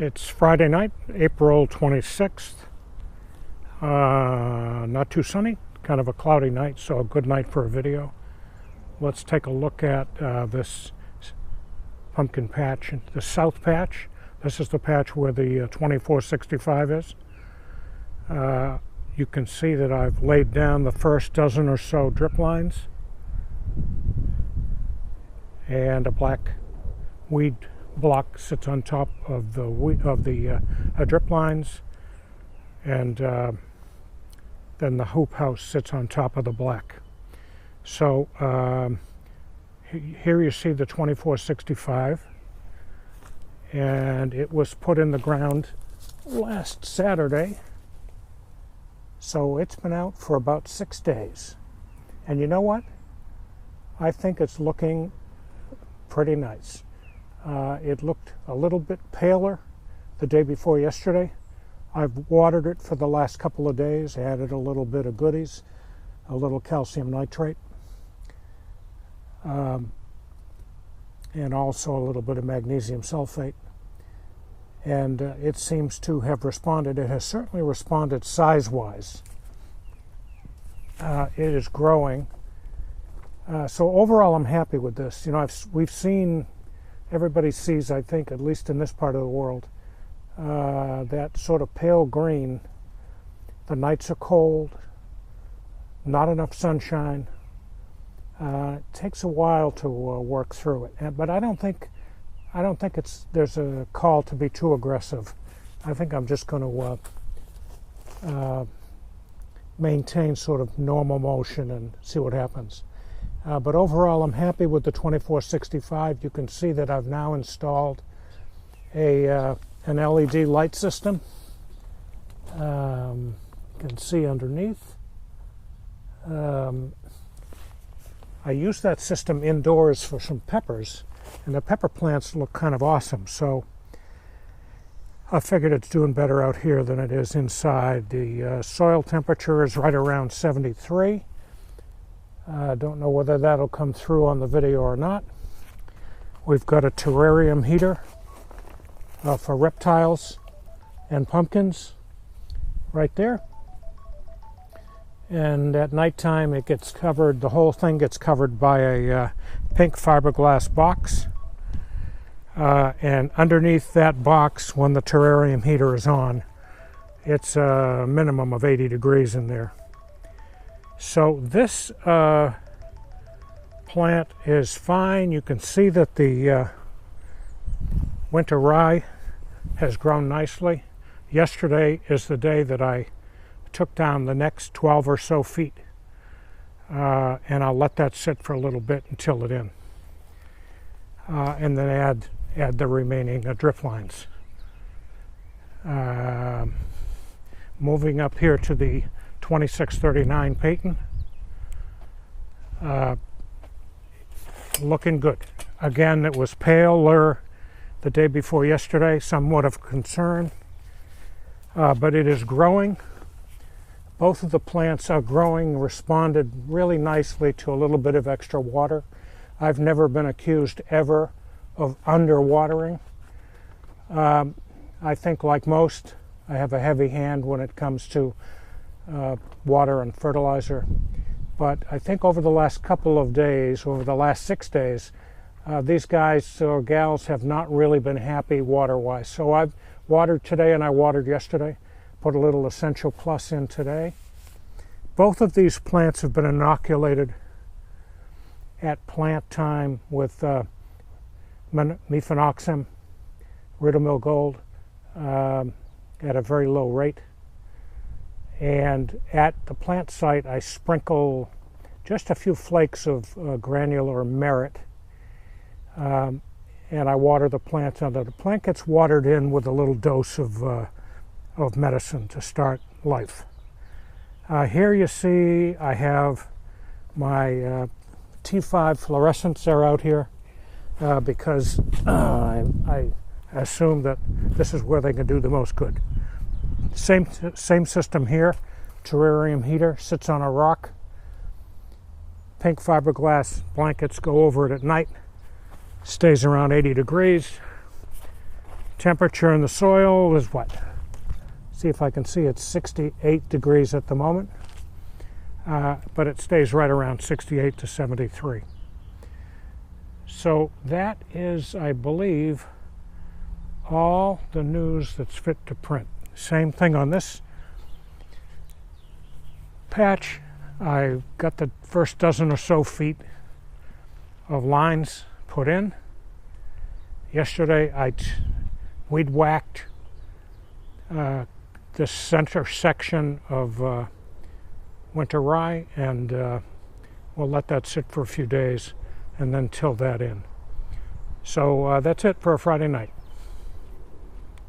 It's Friday night, April 26th. Not too sunny, kind of a cloudy night, so a good night for a video. Let's take a look at this pumpkin patch, the south patch. This is the patch where the 2465 is. You can see that I've laid down the first dozen or so drip lines and a black weed block sits on top of the drip lines, and then the hoop house sits on top of the black. So here you see the 2465, and it was put in the ground last Saturday, so it's been out for about 6 days. And you know what? I think it's looking pretty nice. It looked a little bit paler the day before yesterday. I've watered it for the last couple of days, added a little bit of goodies, a little calcium nitrate, and also a little bit of magnesium sulfate. And it seems to have responded. It has certainly responded size-wise. It is growing. So overall, I'm happy with this. You know, we've seen, everybody sees, I think, at least in this part of the world, that sort of pale green. The nights are cold, not enough sunshine. It takes a while to work through it, but I don't think there's a call to be too aggressive. I think I'm just going to maintain sort of normal motion and see what happens. But overall, I'm happy with the 2465. You can see that I've now installed an LED light system. You can see underneath. I used that system indoors for some peppers, and the pepper plants look kind of awesome. So I figured it's doing better out here than it is inside. The soil temperature is right around 73. I don't know whether that'll come through on the video or not. We've got a terrarium heater for reptiles and pumpkins right there. And at nighttime it gets covered, the whole thing gets covered by a pink fiberglass box. And underneath that box, when the terrarium heater is on, it's a minimum of 80 degrees in there. So this plant is fine. You can see that the winter rye has grown nicely. Yesterday is the day that I took down the next 12 or so feet, and I'll let that sit for a little bit and till it in, and then add the remaining drip lines. Moving up here to the 2639 Peyton. Looking good. Again, it was paler the day before yesterday, somewhat of concern, but it is growing. Both of the plants are growing, responded really nicely to a little bit of extra water. I've never been accused ever of underwatering. I think, like most, I have a heavy hand when it comes to water and fertilizer, but I think over the last couple of days, over the last 6 days, these guys or gals have not really been happy water-wise. So I've watered today and I watered yesterday, put a little Essential Plus in today. Both of these plants have been inoculated at plant time with mefenoxam, Ridomil Gold, at a very low rate. And at the plant site, I sprinkle just a few flakes of granular merit, and I water the plants. Now, the plant gets watered in with a little dose of medicine to start life. Here you see I have my T5 fluorescents are out here because I assume that this is where they can do the most good. Same system here. Terrarium heater sits on a rock. Pink fiberglass blankets go over it at night. Stays around 80 degrees. Temperature in the soil is what? See if I can see, it's 68 degrees at the moment, but it stays right around 68 to 73. So that is, I believe, all the news that's fit to print. Same thing on this patch. I got the first dozen or so feet of lines put in. Yesterday I weed whacked this center section of winter rye, and we'll let that sit for a few days and then till that in. So that's it for a Friday night.